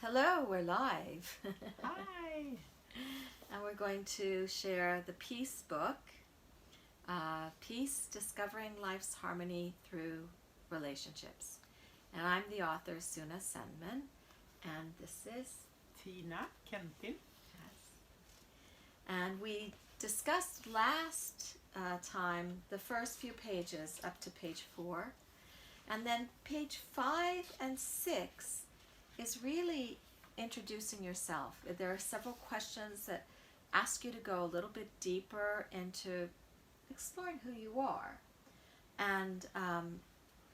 Hello, we're live. Hi. And we're going to share the Peace book, Peace, Discovering Life's Harmony Through Relationships. And I'm the author, Suna Senman, and this is Tina Kentin. Yes. And we discussed last time the first few pages up to page 4. And then page 5 and 6 is really introducing yourself. There are several questions that ask you to go a little bit deeper into exploring who you are. And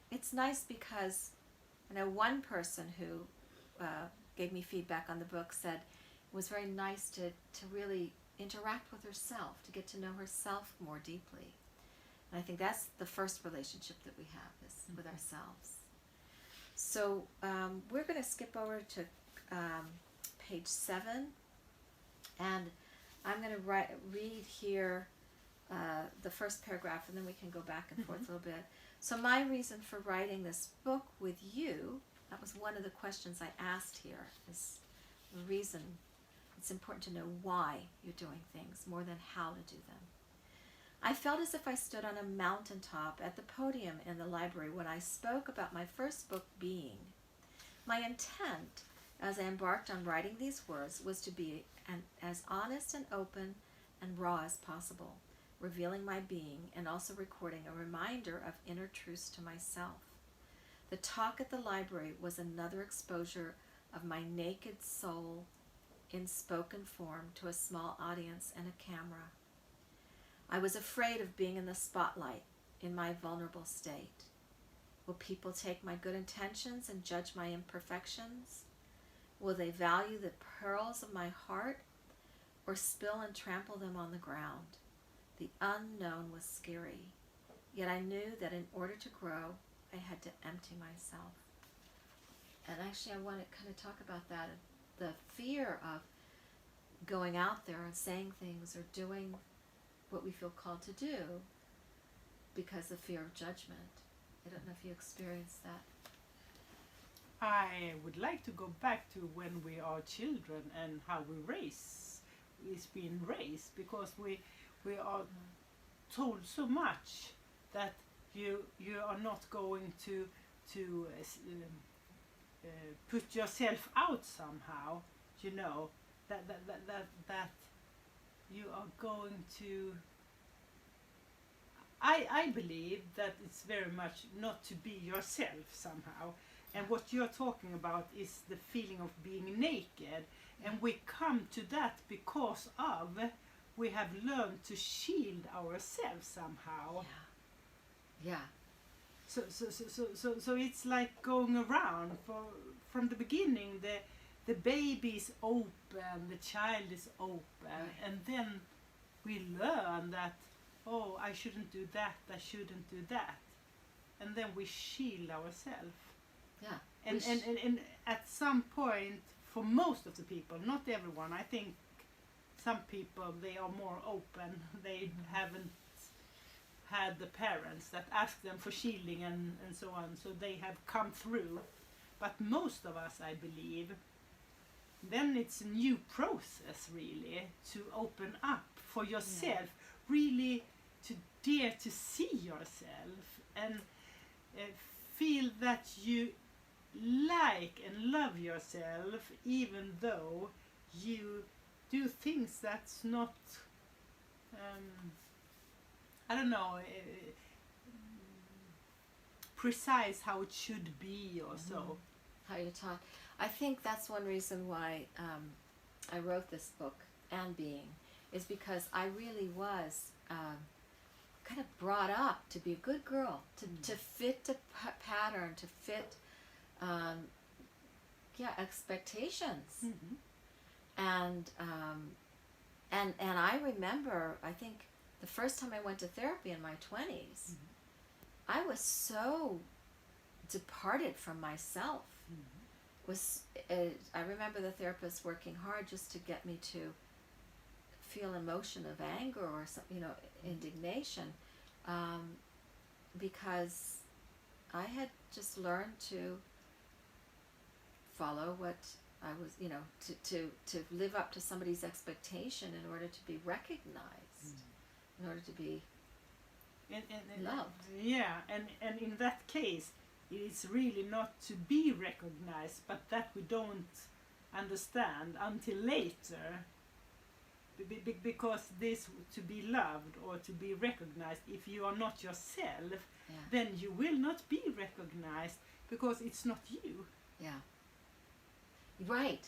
it's nice because I know one person who gave me feedback on the book said it was very nice to really interact with herself, to get to know herself more deeply. And I think that's the first relationship that we have, is with ourselves. So we're going to skip over to page 7, and I'm going to read here the first paragraph, and then we can go back and forth a little bit. So my reason for writing this book with you, that was one of the questions I asked here, is the reason. It's important to know why you're doing things more than how to do them. I felt as if I stood on a mountaintop at the podium in the library when I spoke about my first book, Being. My intent, as I embarked on writing these words, was to be as honest and open and raw as possible, revealing my being and also recording a reminder of inner truths to myself. The talk at the library was another exposure of my naked soul in spoken form to a small audience and a camera. I was afraid of being in the spotlight in my vulnerable state. Will people take my good intentions and judge my imperfections? Will they value the pearls of my heart or spill and trample them on the ground? The unknown was scary, yet I knew that in order to grow, I had to empty myself. And actually I want to kind of talk about that, the fear of going out there and saying things or doing what we feel called to do because of fear of judgment. I don't know if you experienced that. I would like to go back to when we are children and how is being raised, because we are told so much that you are not going to put yourself out somehow, that you are going to. I believe that it's very much not to be yourself somehow. And what you're talking about is the feeling of being naked. And we come to that because we have learned to shield ourselves somehow. Yeah. So it's like going around from the beginning. The baby is open, the child is open, Right. and then we learn that, oh, I shouldn't do that, I shouldn't do that. And then we shield ourselves. Yeah. And at some point, for most of the people, not everyone, I think some people, they are more open. They haven't had the parents that ask them for shielding and so on, so they have come through. But most of us, I believe, then it's a new process really to open up for yourself, really to dare to see yourself and feel that you like and love yourself, even though you do things that's not, I don't know, precise how it should be or so. How you taught. I think that's one reason why I wrote this book, and Being, is because I really was kind of brought up to be a good girl, to fit the pattern, to fit expectations. And I remember, I think the first time I went to therapy in my 20s, I was so departed from myself. I remember the therapist working hard just to get me to feel emotion of anger or some, indignation, because I had just learned to follow what I was, to live up to somebody's expectation in order to be recognized, in order to be loved. Yeah, and in that case, it's really not to be recognized, but that we don't understand until later. Because this, to be loved or to be recognized, if you are not yourself, then you will not be recognized because it's not you. Yeah. Right.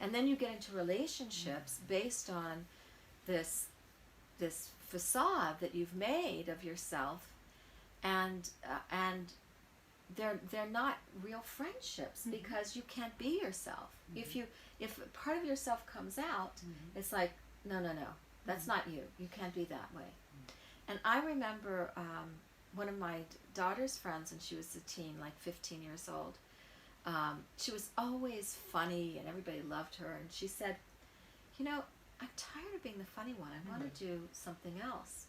And then you get into relationships based on this facade that you've made of yourself, and they're not real friendships because you can't be yourself. If part of yourself comes out, it's like, no, that's not you. You can't be that way. And I remember one of my daughter's friends, and she was a teen, like 15 years old. She was always funny, and everybody loved her. And she said, I'm tired of being the funny one. I want to do something else.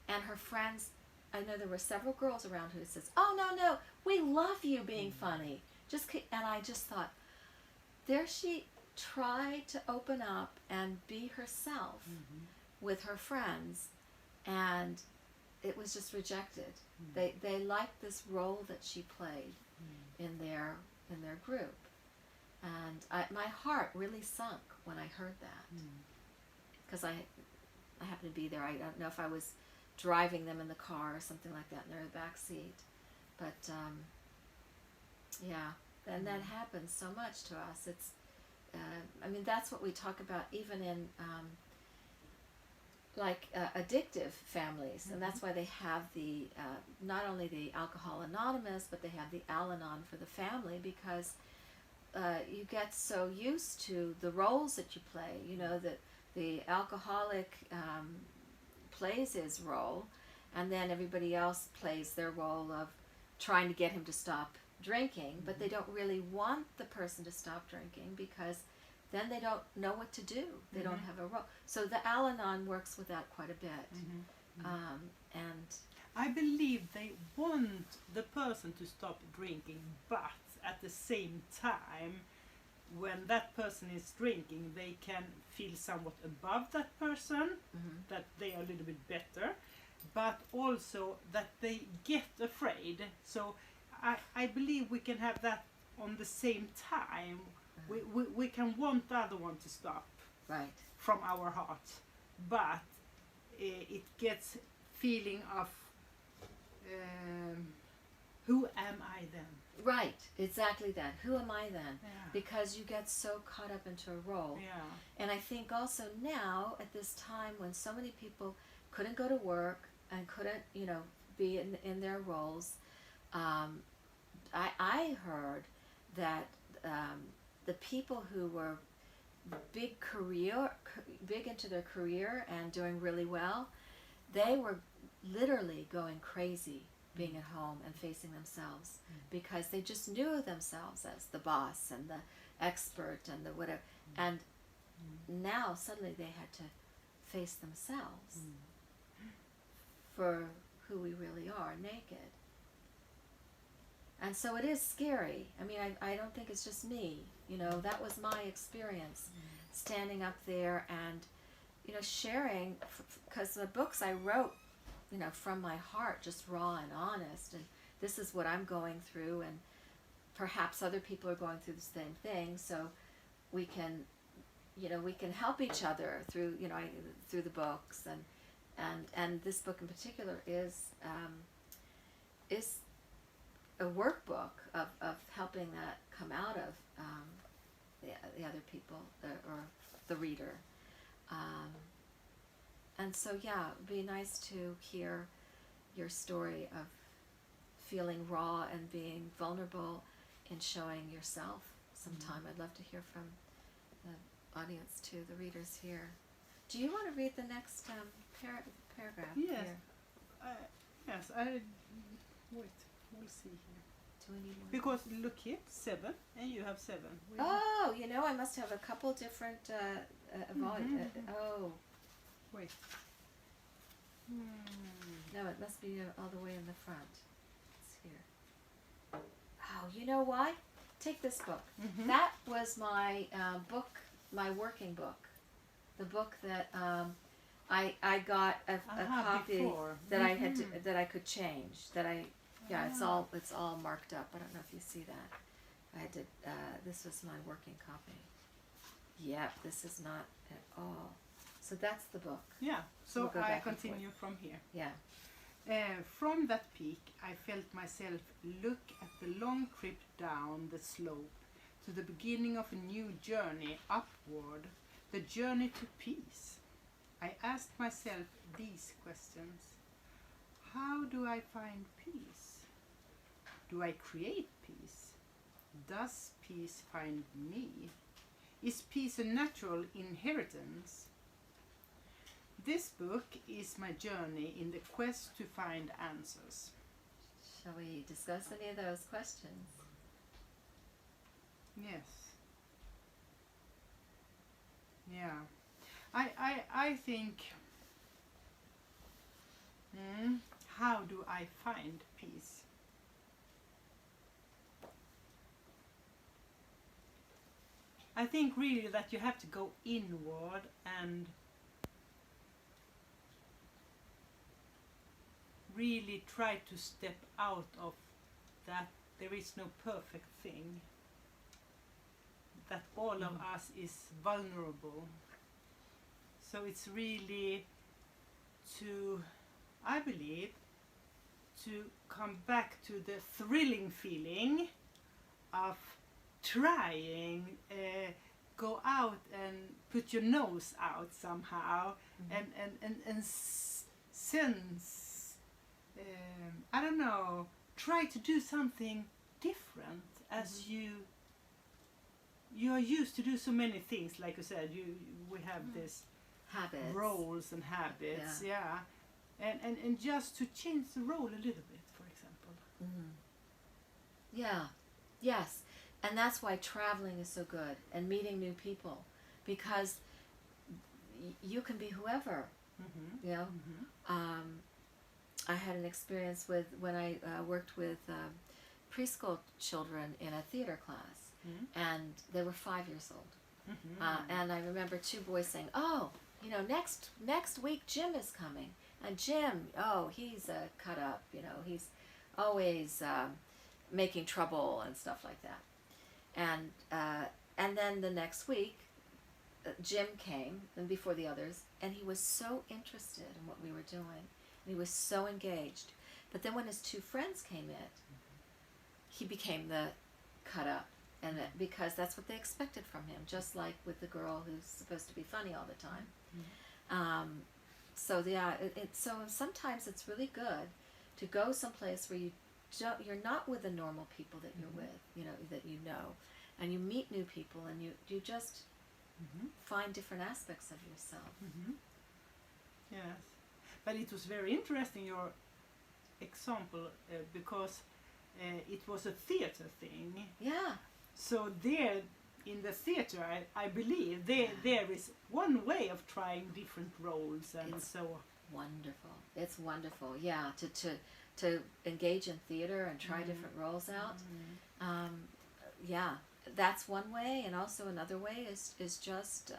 And her friends, I know there were several girls around who says, oh, no, we love you being funny. And I just thought, there she tried to open up and be herself with her friends, and it was just rejected. They liked this role that she played in their group, and my heart really sunk when I heard that, because I happened to be there. I don't know if I was driving them in the car or something like that, and they're in the back seat, but and that happens so much to us. It's that's what we talk about even in addictive families, and that's why they have the not only the Alcohol Anonymous, but they have the Al-Anon for the family, because you get so used to the roles that you play. That the alcoholic plays his role, and then everybody else plays their role of trying to get him to stop drinking, but they don't really want the person to stop drinking, because then they don't know what to do. They don't have a role. So the Al-Anon works with that quite a bit. And I believe they want the person to stop drinking, but at the same time, when that person is drinking, they can feel somewhat above that person, that they are a little bit better, but also that they get afraid. So I believe we can have that on the same time. We can want the other one to stop from our heart, but it gets feeling of who am I then? Right, exactly that. Who am I then? Yeah. Because you get so caught up into a role. Yeah. And I think also now, at this time when so many people couldn't go to work and couldn't, be in their roles, I heard that the people who were big into their career and doing really well, they were literally going crazy being at home and facing themselves, because they just knew themselves as the boss and the expert and the whatever. And now suddenly they had to face themselves for who we really are, naked. And so it is scary. I don't think it's just me. That was my experience, standing up there and, sharing, because the books I wrote, from my heart, just raw and honest, and this is what I'm going through, and perhaps other people are going through the same thing, so we can help each other through, through the books, and this book in particular is a workbook of helping that come out of the other people, or the reader. And so, it'd be nice to hear your story of feeling raw and being vulnerable and showing yourself sometime. I'd love to hear from the audience too, the readers here. Do you want to read the next paragraph? Yes. Here? Yes. Wait. We'll see here. Do we need more? Because look here, 7, and you have 7. Oh, I must have a couple different volumes. Oh. Wait. No, it must be all the way in the front. It's here. Oh, you know why? take this book. Mhm. That was my book, my working book. The book that I got a copy before. that I had Mhm. that I could change. That I it's all marked up. I don't know if you see that. I had to. This was my working copy. Yep, this is not at all. So that's the book. Yeah, so We'll go I back and continue from here. Yeah. From that peak, I felt myself look at the long trip down the slope to the beginning of a new journey upward, the journey to peace. I asked myself these questions. How do I find peace? Do I create peace? Does peace find me? Is peace a natural inheritance? This book is my journey in the quest to find answers. Shall we discuss any of those questions? Yes. Yeah. I think, how do I find peace? I think really that you have to go inward and really try to step out of that there is no perfect thing, that all of us is vulnerable. So it's really to, I believe, to come back to the thrilling feeling of trying, go out and put your nose out somehow, and sense, I don't know, try to do something different as you are used to do so many things. Like you said, we have this Habits. roles and habits, and just to change the role a little bit, for example. Yeah. Yes. And that's why traveling is so good and meeting new people, because you can be whoever. You know. I had an experience with when I worked with preschool children in a theater class, and they were 5 years old. And I remember two boys saying, "Oh, you know, next week Jim is coming, and Jim, oh, he's a cut up. You know, he's always making trouble and stuff like that." And then the next week, Jim came, and before the others, and he was so interested in what we were doing, and he was so engaged. But then when his two friends came in, he became the cut up, and because that's what they expected from him, just like with the girl who's supposed to be funny all the time. So yeah, so sometimes it's really good to go someplace where you're not with the normal people that you're with, that you know, and you meet new people, and you just find different aspects of yourself. Yes, but it was very interesting, your example, because it was a theater thing. Yeah. So there in the theater, I believe there is one way of trying different roles, and It's so wonderful. It's wonderful. Yeah, to engage in theater and try different roles out. Yeah, that's one way, and also another way is just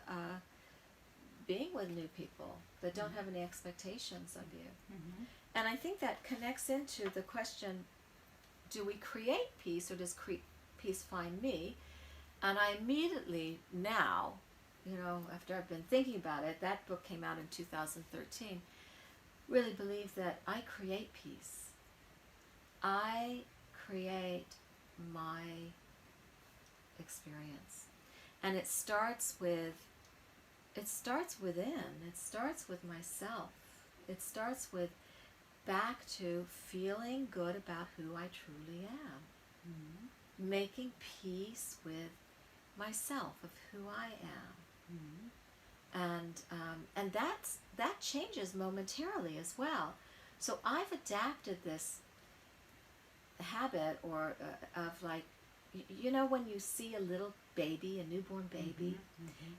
being with new people that don't have any expectations of you. And I think that connects into the question, do we create peace, or does peace find me? And I immediately now, after I've been thinking about it, that book came out in 2013, really believe that I create peace. I create my experience. And it starts within. It starts with myself. It starts with back to feeling good about who I truly am. Making peace with myself, of who I am. And that changes momentarily as well. So I've adapted this habit of like, when you see a little baby, a newborn baby,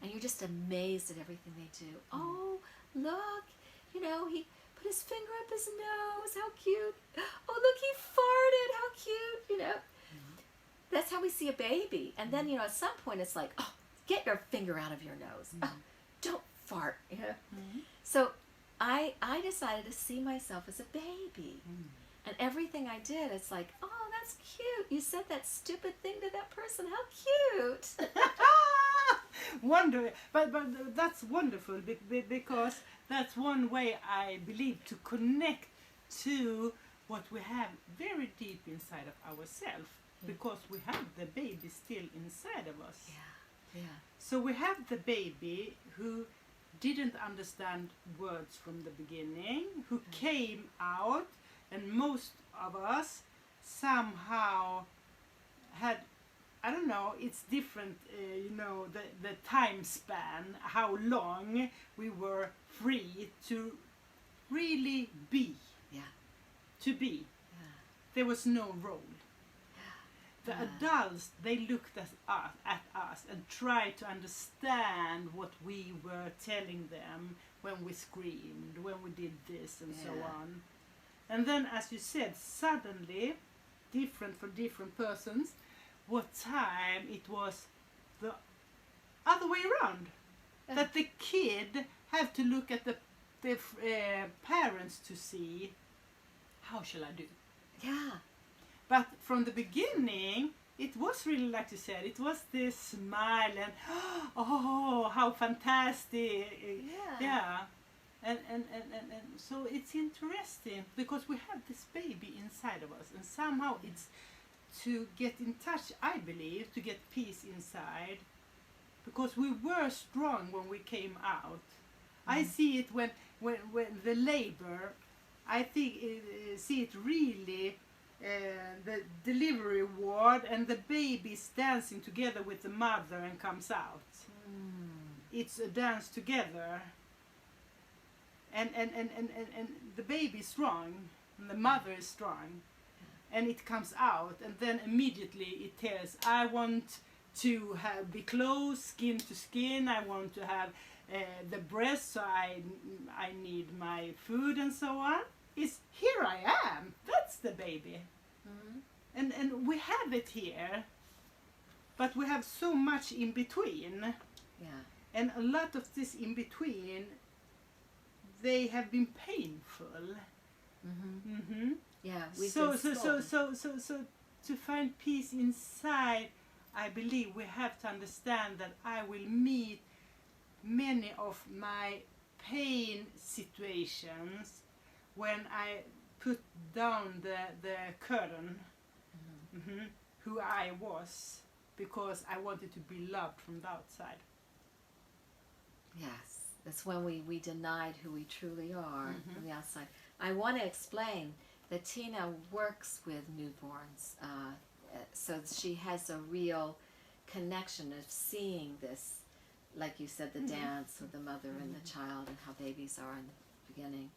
and you're just amazed at everything they do. Oh, look, he put his finger up his nose, how cute. Oh, look, he farted, how cute, that's how we see a baby. And then, at some point it's like, oh, get your finger out of your nose. Oh, don't fart. So I decided to see myself as a baby. And everything I did, it's like, oh, that's cute. You said that stupid thing to that person. How cute. But that's wonderful because that's one way, I believe, to connect to what we have very deep inside of ourselves, because we have the baby still inside of us. Yeah. So we have the baby who didn't understand words from the beginning, who came out, and most of us somehow had, I don't know, it's different, the time span, how long we were free to really be. Yeah. To be. Yeah. There was no role. The Yeah. adults, they looked at us and tried to understand what we were telling them when we screamed, when we did this and so on. And then, as you said, suddenly, different for different persons, what time it was the other way around. Yeah. That the kid had to look at the parents to see, how shall I do? Yeah. But from the beginning, it was really, like you said, it was this smile and, oh, how fantastic. Yeah. And so it's interesting because we have this baby inside of us, and somehow it's to get in touch, I believe, to get peace inside, because we were strong when we came out. I see it when the labor, I think see it really, the delivery ward and the baby is dancing together with the mother and comes out. It's a dance together. And the baby is strong, and the mother is strong, and it comes out, and then immediately it tells, I want to be close, skin to skin, I want to have the breast, so I need my food and so on. It's, here I am, that's the baby. And we have it here, but we have so much in between. Yeah. And a lot of this in between, they have been painful. Yeah. We've So been scorned. to find peace inside, I believe we have to understand that I will meet many of my pain situations when I put down the curtain, who I was, because I wanted to be loved from the outside. Yes. That's when we denied who we truly are from the outside. I want to explain that Tina works with newborns, so she has a real connection of seeing this, like you said, the dance with the mother and the child, and how babies are in the beginning.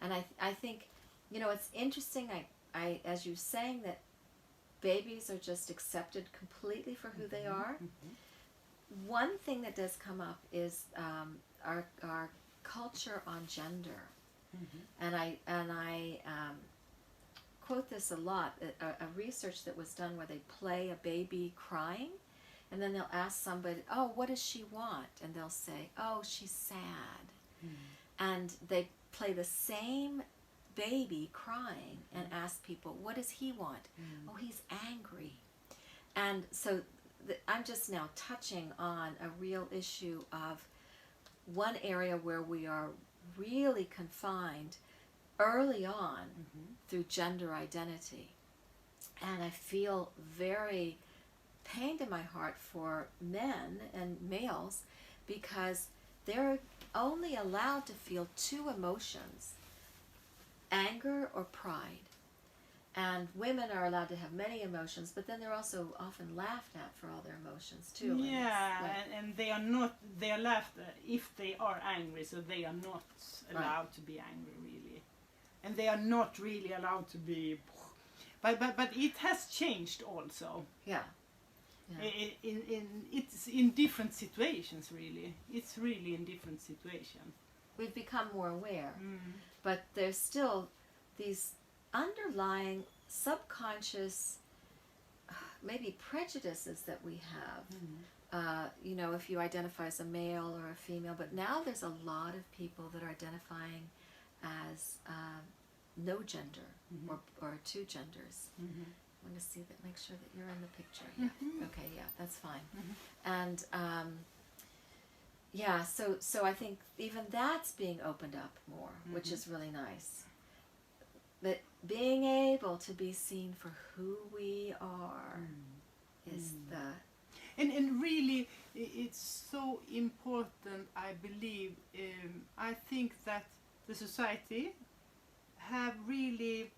And I think, it's interesting, I as you're saying, that babies are just accepted completely for who they are. One thing that does come up is our culture on gender, and I quote this a lot. A research that was done where they play a baby crying, and then they'll ask somebody, "Oh, what does she want?" And they'll say, "Oh, she's sad," and they play the same baby crying and ask people, "What does he want?" "Oh, he's angry." And so I'm just now touching on a real issue of one area where we are really confined early on through gender identity. And I feel very pained in my heart for men and males, because they're only allowed to feel two emotions, anger or pride. And women are allowed to have many emotions, but then they're also often laughed at for all their emotions too. And they are laughed at if they are angry, so they are not allowed to be angry, really. And they are not really allowed to be, but it has changed also. Yeah. It's in different situations, really. It's really in different situations. We've become more aware, but there's still these underlying subconscious maybe prejudices that we have. You know, if you identify as a male or a female, but now there's a lot of people that are identifying as no gender or two genders. I want to see that, make sure that you're in the picture. Yeah. Okay, yeah, that's fine. And yeah, so I think even that's being opened up more, which is really nice. But being able to be seen for who we are is the... And really, it's so important, I believe. I think that the society have really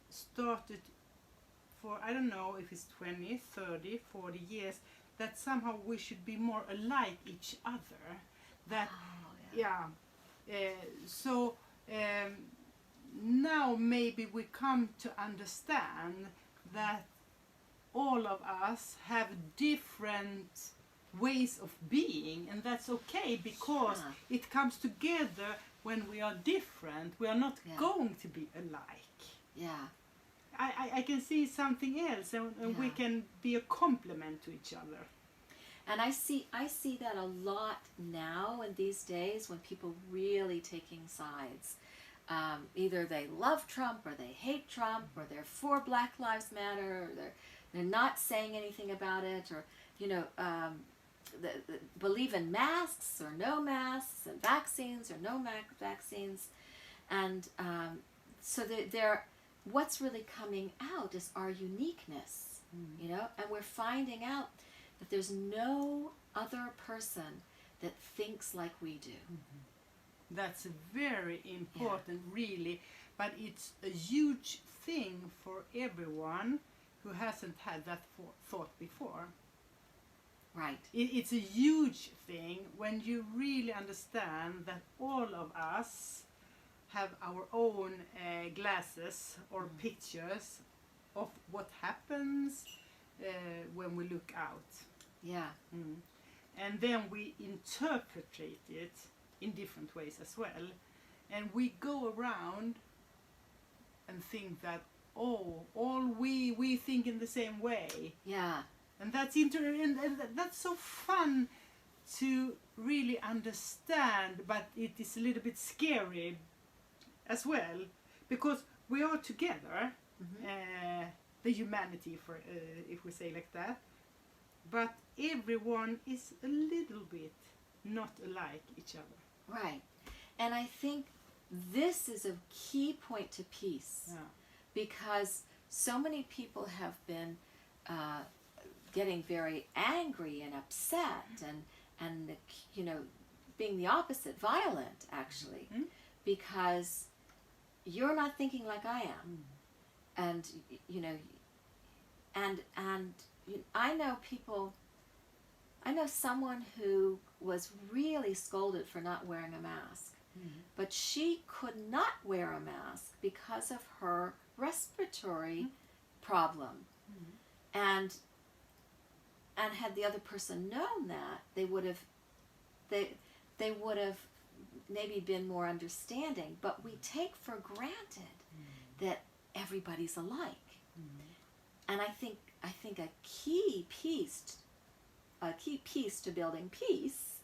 started for, I don't know if it's 20, 30, 40 years, that somehow we should be more alike each other. That, so now maybe we come to understand that all of us have different ways of being, and that's okay, because it comes together when we are different. We are not going to be alike. Yeah. I can see something else, and we can be a complement to each other. And I see that a lot now in these days when people really taking sides. Either they love Trump or they hate Trump, or they're for Black Lives Matter, or they're not saying anything about it, or believe in masks or no masks, and vaccines or no vaccines, and so they're what's really coming out is our uniqueness, you know, and we're finding out that there's no other person that thinks like we do. That's very important, really, but it's a huge thing for everyone who hasn't had that thought before. Right. It's a huge thing when you really understand that all of us have our own glasses or pictures of what happens when we look out. Yeah. And then we interpret it in different ways as well. And we go around and think that, all we think in the same way. Yeah. And that's that's so fun to really understand, but it is a little bit scary as well, because we are together, the humanity, for if we say like that, but everyone is a little bit not alike each other. Right. And I think this is a key point to peace, because so many people have been getting very angry and upset and you know, being the opposite, violent actually, because you're not thinking like I am. And you know, and I know people, I know someone who was really scolded for not wearing a mask, but she could not wear a mask because of her respiratory problem. And had the other person known that, they would have maybe been more understanding. But we take for granted that everybody's alike. And I think a key piece to building peace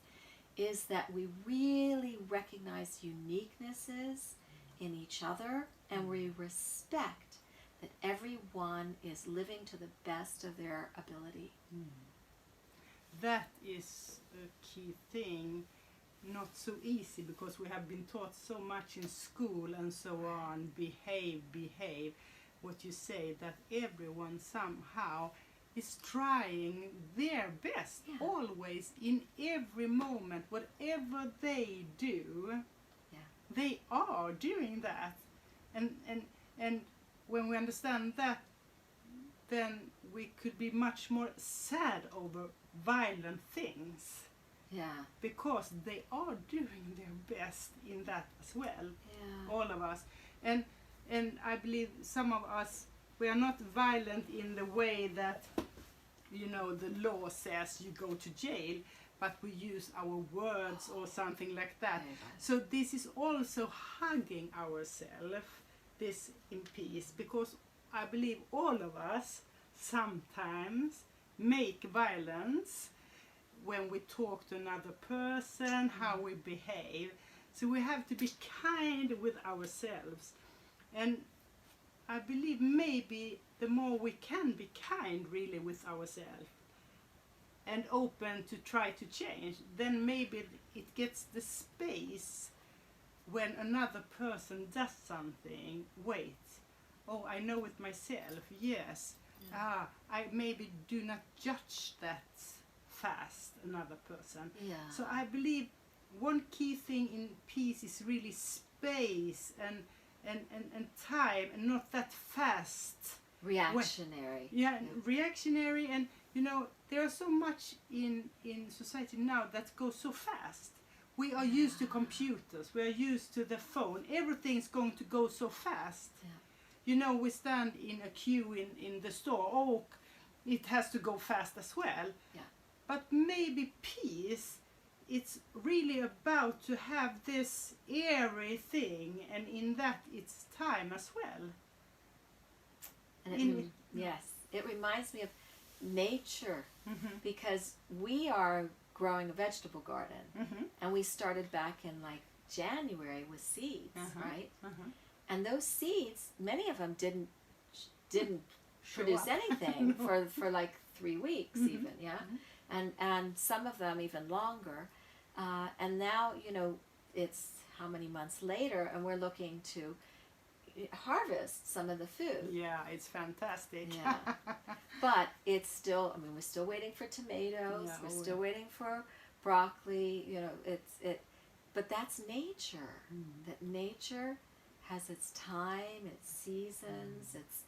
is that we really recognize uniquenesses in each other, and we respect that everyone is living to the best of their ability. That is a key thing. Not so easy, because we have been taught so much in school and so on, behave. What you say, that everyone somehow is trying their best, always, in every moment, whatever they do, they are doing that. And when we understand that, then we could be much more sad over violent things. Yeah. Because they are doing their best in that as well. Yeah. All of us. And I believe some of us, we are not violent in the way that, you know, the law says you go to jail, but we use our words or something like that. So this is also hugging ourselves, this in peace, because I believe all of us sometimes make violence when we talk to another person, how we behave. So we have to be kind with ourselves. And I believe maybe the more we can be kind really with ourselves and open to try to change, then maybe it gets the space when another person does something. Wait, oh, I know it myself, yes. I maybe do not judge that fast, another person. Yeah. So I believe one key thing in peace is really space and time, and not that fast. Reactionary. Reactionary, and you know, there are so much in society now that goes so fast. We are used to computers, we are used to the phone, everything's going to go so fast. Yeah. You know, we stand in a queue in the store, oh, it has to go fast as well. Yeah. But maybe peace, it's really about to have this airy thing, and in that it's time as well. And yes, it reminds me of nature, because we are growing a vegetable garden, and we started back in like January with seeds, right? And those seeds, many of them didn't produce anything for like 3 weeks even, yeah? And some of them even longer. And now, you know, it's how many months later, and we're looking to harvest some of the food. Yeah, it's fantastic. Yeah. But it's still, I mean, we're still waiting for tomatoes, we're still waiting for broccoli, you know, but that's nature. That nature has its time, its seasons, its,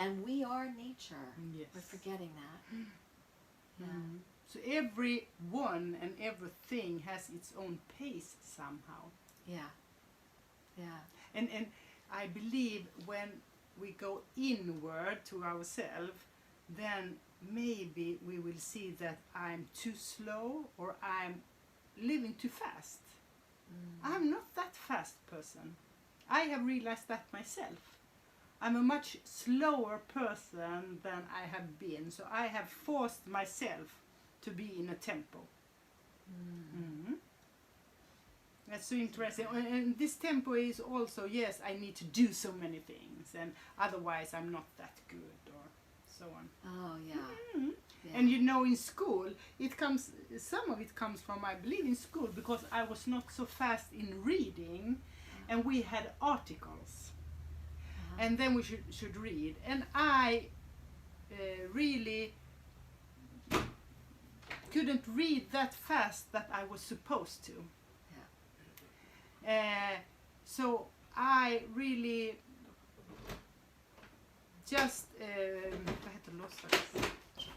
and we are nature. Yes. We're forgetting that. Yeah. So everyone and everything has its own pace somehow. Yeah. Yeah. And I believe when we go inward to ourselves, then maybe we will see that I'm too slow or I'm living too fast. I'm not that fast person. I have realized that myself. I'm a much slower person than I have been, so I have forced myself to be in a tempo. That's so interesting. And this tempo is also, yes, I need to do so many things, and otherwise I'm not that good, or so on. Oh, yeah. Yeah. And you know, in school, some of it comes from, I believe, in school, because I was not so fast in reading, and we had articles, and then we should read, and I really couldn't read that fast that I was supposed to. So I really just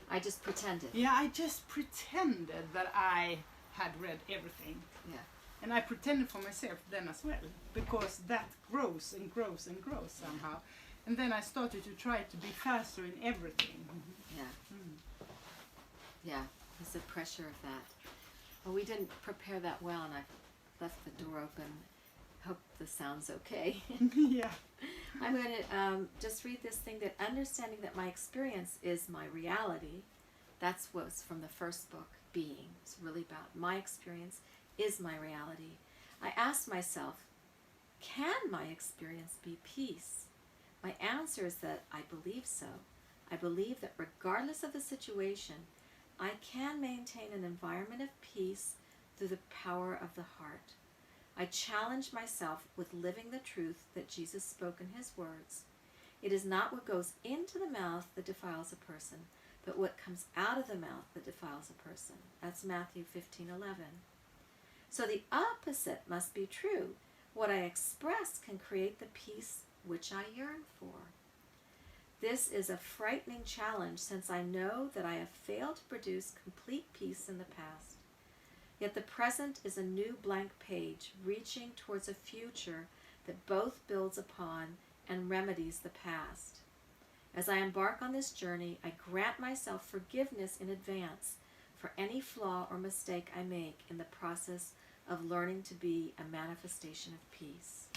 I just pretended. Yeah, I just pretended that I had read everything. Yeah. And I pretended for myself then as well, because that grows and grows and grows somehow. And then I started to try to be faster in everything. Yeah. Yeah, there's the pressure of that. Well, we didn't prepare that well, and I left the door open. Hope the sound's okay. Yeah. I'm going to just read this thing, that understanding that my experience is my reality. That's what's from the first book, Being. It's really about my experience is my reality. I asked myself, can my experience be peace? My answer is that I believe so. I believe that regardless of the situation, I can maintain an environment of peace through the power of the heart. I challenge myself with living the truth that Jesus spoke in his words. It is not what goes into the mouth that defiles a person, but what comes out of the mouth that defiles a person. That's Matthew 15:11. So the opposite must be true. What I express can create the peace which I yearn for. This is a frightening challenge, since I know that I have failed to produce complete peace in the past. Yet the present is a new blank page, reaching towards a future that both builds upon and remedies the past. As I embark on this journey, I grant myself forgiveness in advance for any flaw or mistake I make in the process of learning to be a manifestation of peace.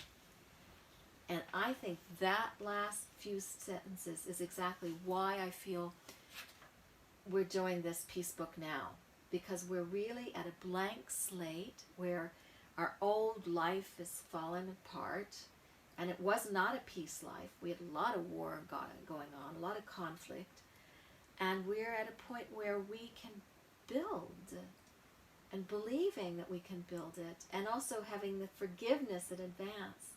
And I think that last few sentences is exactly why I feel we're doing this peace book now. Because we're really at a blank slate where our old life is falling apart. And it was not a peace life. We had a lot of war going on, a lot of conflict. And we're at a point where we can build, and believing that we can build it, and also having the forgiveness in advance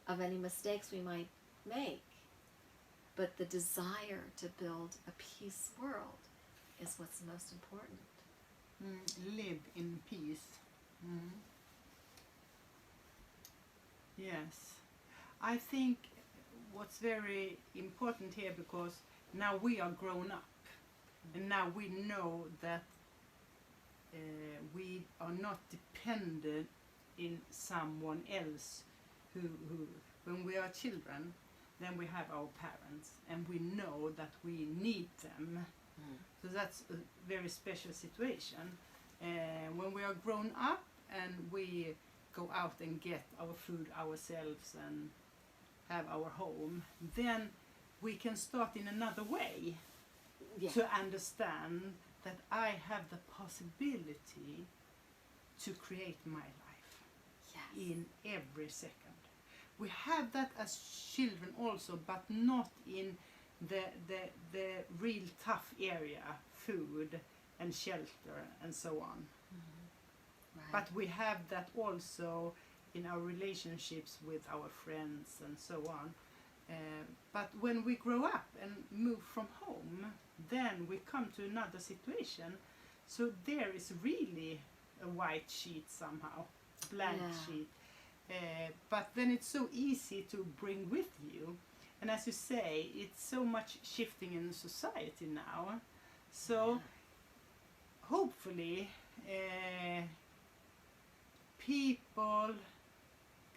of any mistakes we might make. But the desire to build a peace world is what's most important. Live in peace. Yes. I think what's very important here, because now we are grown up, and now we know that we are not dependent in someone else who when we are children, then we have our parents, and we know that we need them. So that's a very special situation. When we are grown up and we go out and get our food ourselves and have our home, then we can start in another way to understand that I have the possibility to create my life in every second. We have that as children also, but not in the real tough area, food and shelter and so on. Right. But we have that also in our relationships with our friends and so on. But when we grow up and move from home, then we come to another situation. So there is really a white sheet somehow, blank sheet. But then it's so easy to bring with you. And as you say, it's so much shifting in society now. So hopefully people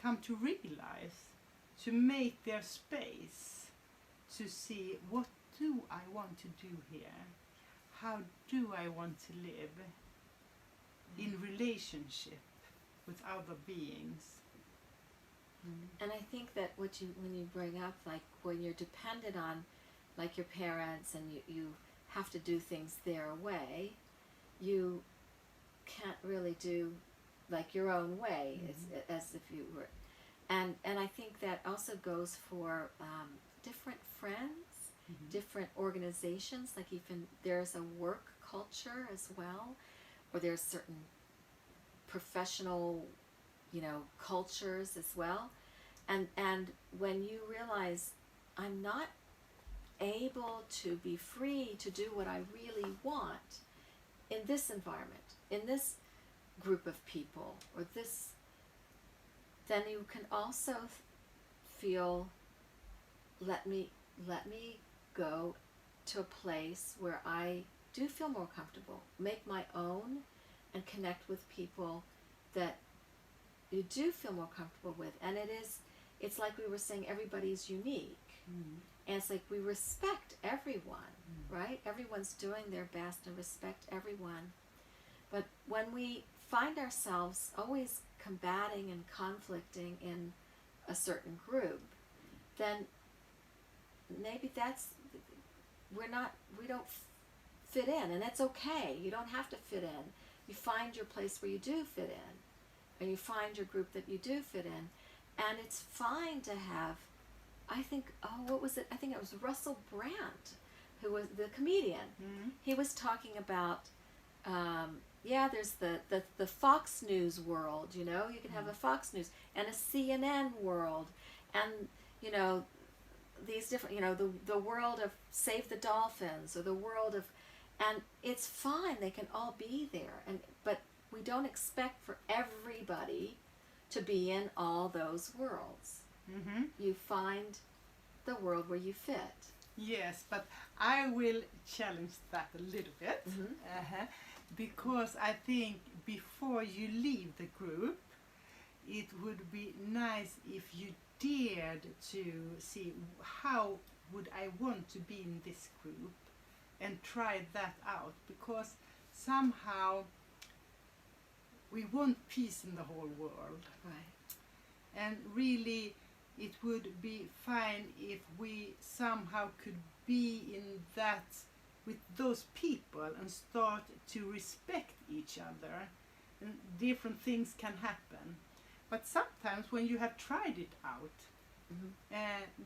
come to realize, to make their space, to see, what do I want to do here? How do I want to live in relationship with other beings? And I think that when you bring up, like, when you're dependent on, like, your parents, and you have to do things their way, you can't really do, like, your own way, as if you were. And I think that also goes for different friends, different organizations, like even there's a work culture as well, or there's certain professional, cultures as well. And when you realize, I'm not able to be free to do what I really want in this environment, in this group of people, or this, then you can also feel, let me go to a place where I do feel more comfortable, make my own, and connect with people that you do feel more comfortable with. And it's like we were saying, everybody's unique. And it's like we respect everyone, right? Everyone's doing their best, and respect everyone. But when we find ourselves always combating and conflicting in a certain group, then maybe we don't fit in, and that's okay. You don't have to fit in. You find your place where you do fit in, and you find your group that you do fit in, and it's fine to have, I think it was Russell Brand, who was the comedian. He was talking about there's the Fox News world, you can have a Fox News and a CNN world, and these different, the world of Save the Dolphins, or the world of, and it's fine, they can all be there, but we don't expect for everybody to be in all those worlds. You find the world where you fit. Yes, but I will challenge that a little bit, because I think before you leave the group, it would be nice if you dared to see, how would I want to be in this group, and try that out, because somehow we want peace in the whole world. Right. And really it would be fine if we somehow could be in that with those people and start to respect each other, and different things can happen. But sometimes when you have tried it out,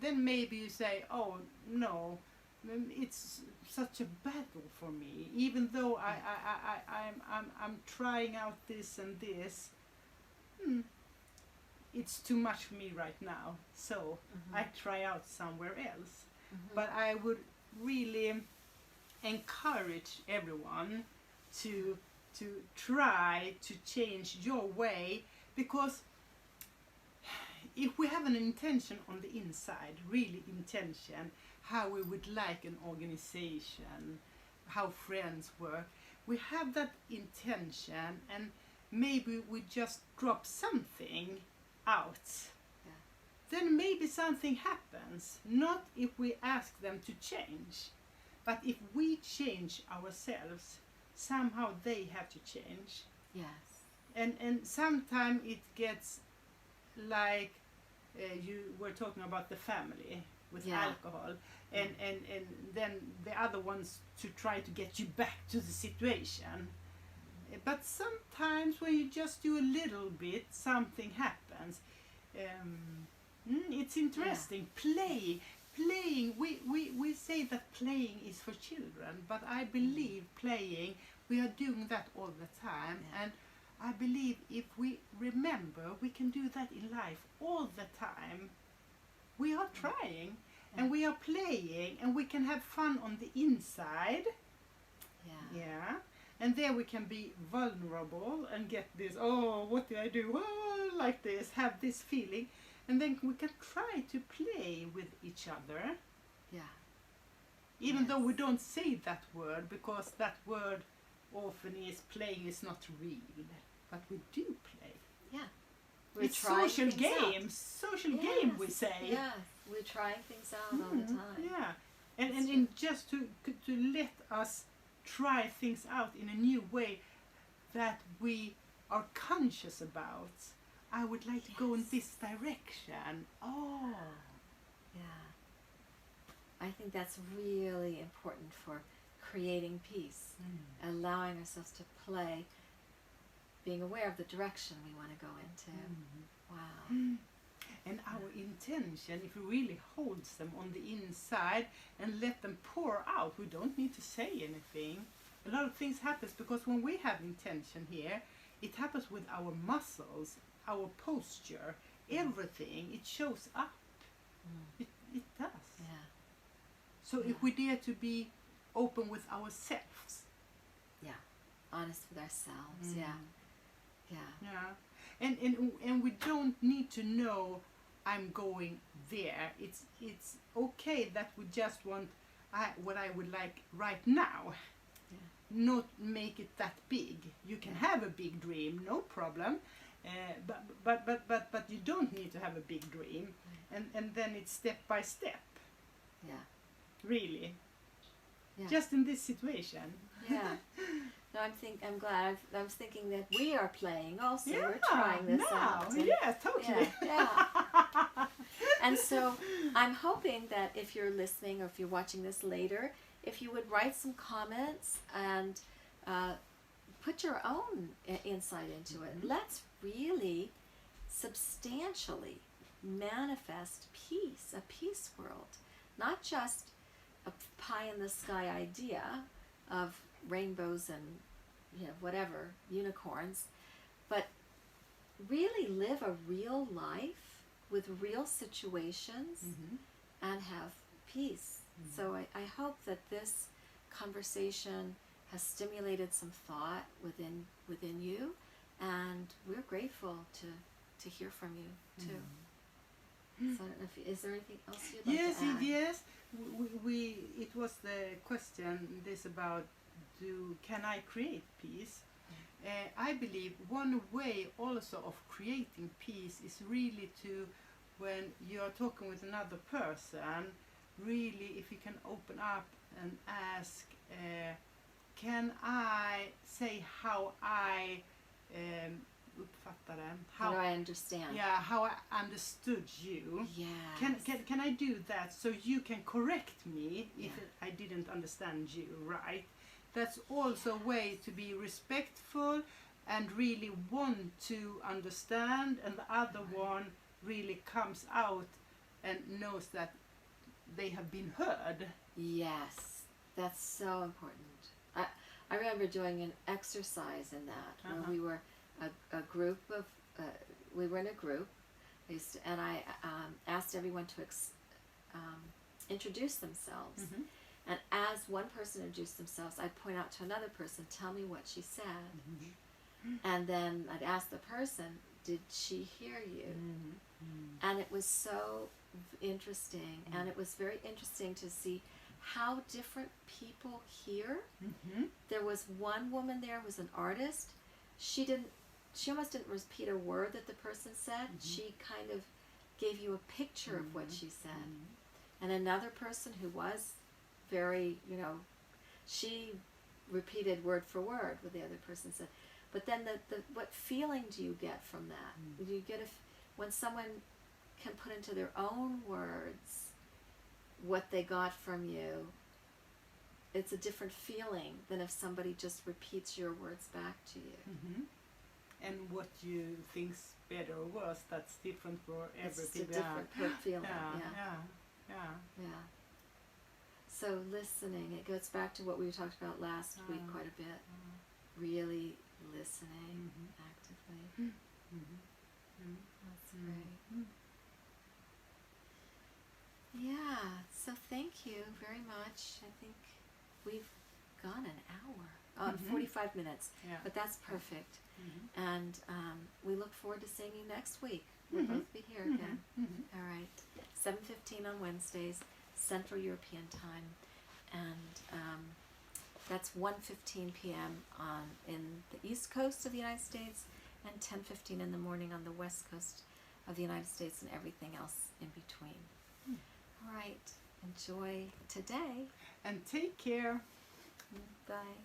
then maybe you say, oh no, it's such a battle for me, even though I'm trying out this and this. It's too much for me right now, so I try out somewhere else. But I would really encourage everyone to try to change your way, because if we have an intention on the inside, really intention, how we would like an organization, how friends work, we have that intention, and maybe we just drop something out. Then maybe something happens, not if we ask them to change, but if we change ourselves, somehow they have to change. Yes. And sometimes it gets like you were talking about the family with alcohol, and then the other ones to try to get you back to the situation. But sometimes when you just do a little bit, something happens. It's interesting. Playing, we say that playing is for children, but I believe playing, we are doing that all the time. And I believe if we remember, we can do that in life all the time. We are trying, and we are playing, and we can have fun on the inside. And there we can be vulnerable and get this, oh, what do I do? Oh, like this, have this feeling. And then we can try to play with each other. Even though we don't say that word, because that word often is playing is not real. But we do play. It's social games. Social game, we say. We're trying things out all the time. And just to let us try things out in a new way that we are conscious about. I would like to go in this direction. I think that's really important for creating peace, allowing ourselves to play, being aware of the direction we want to go into. Wow. And our intention, if we really hold them on the inside and let them pour out, we don't need to say anything. A lot of things happens because when we have intention here, it happens with our muscles, our posture, everything. It shows up. It does. So if we dare to be open with ourselves. Honest with ourselves. And we don't need to know I'm going there. It's okay that we just want what I would like right now. Not make it that big. You can have a big dream, no problem. But you don't need to have a big dream. And then it's step by step. Really. Just in this situation. No, I'm glad. I was thinking that we are playing also. We're trying this out. Totally. And so I'm hoping that if you're listening or if you're watching this later, if you would write some comments and put your own insight into it. Let's really substantially manifest peace, a peace world. Not just a pie in the sky idea of rainbows and whatever, unicorns, but really live a real life with real situations and have peace. So I hope that this conversation has stimulated some thought within you, and we're grateful to hear from you too. So I don't know if, is there anything else you'd like to add? Yes. We it was the question this about can I create peace? I believe one way also of creating peace is really to, when you are talking with another person, really if you can open up and ask, can I say how I uppfattade. How do I understand? Yeah, how I understood you. Yes. Can I do that so you can correct me if Yeah. I didn't understand you right? That's also a way to be respectful and really want to understand, and the other one really comes out and knows that they have been heard. Yes, that's so important. I remember doing an exercise in that when we were a group of, we were in a group, and I asked everyone to introduce themselves. Mm-hmm. And as one person introduced themselves, I'd point out to another person, tell me what she said. Mm-hmm. And then I'd ask the person, did she hear you? Mm-hmm. And it was so interesting, and it was very interesting to see how different people hear. Mm-hmm. There was one woman there who was an artist. She almost didn't repeat a word that the person said. Mm-hmm. She kind of gave you a picture of what she said. Mm-hmm. And another person who was very, she repeated word for word what the other person said. But then what feeling do you get from that? Do you get when someone can put into their own words what they got from you? It's a different feeling than if somebody just repeats your words back to you. Mm-hmm. And what you think's better or worse, that's different for every It's people. a different feeling. Yeah. Yeah. So listening, it goes back to what we talked about last week quite a bit. Really listening actively. That's great. Yeah, so thank you very much. I think we've gone an hour. 45 minutes. Yeah. But that's perfect. Mm-hmm. And we look forward to seeing you next week. We'll both be here again. Mm-hmm. All right. 7:15 on Wednesdays, Central European Time. And that's 1:15 p.m. in the East Coast of the United States, and 10:15 in the morning on the West Coast of the United States, and everything else in between. All right. Enjoy today. And take care. Bye.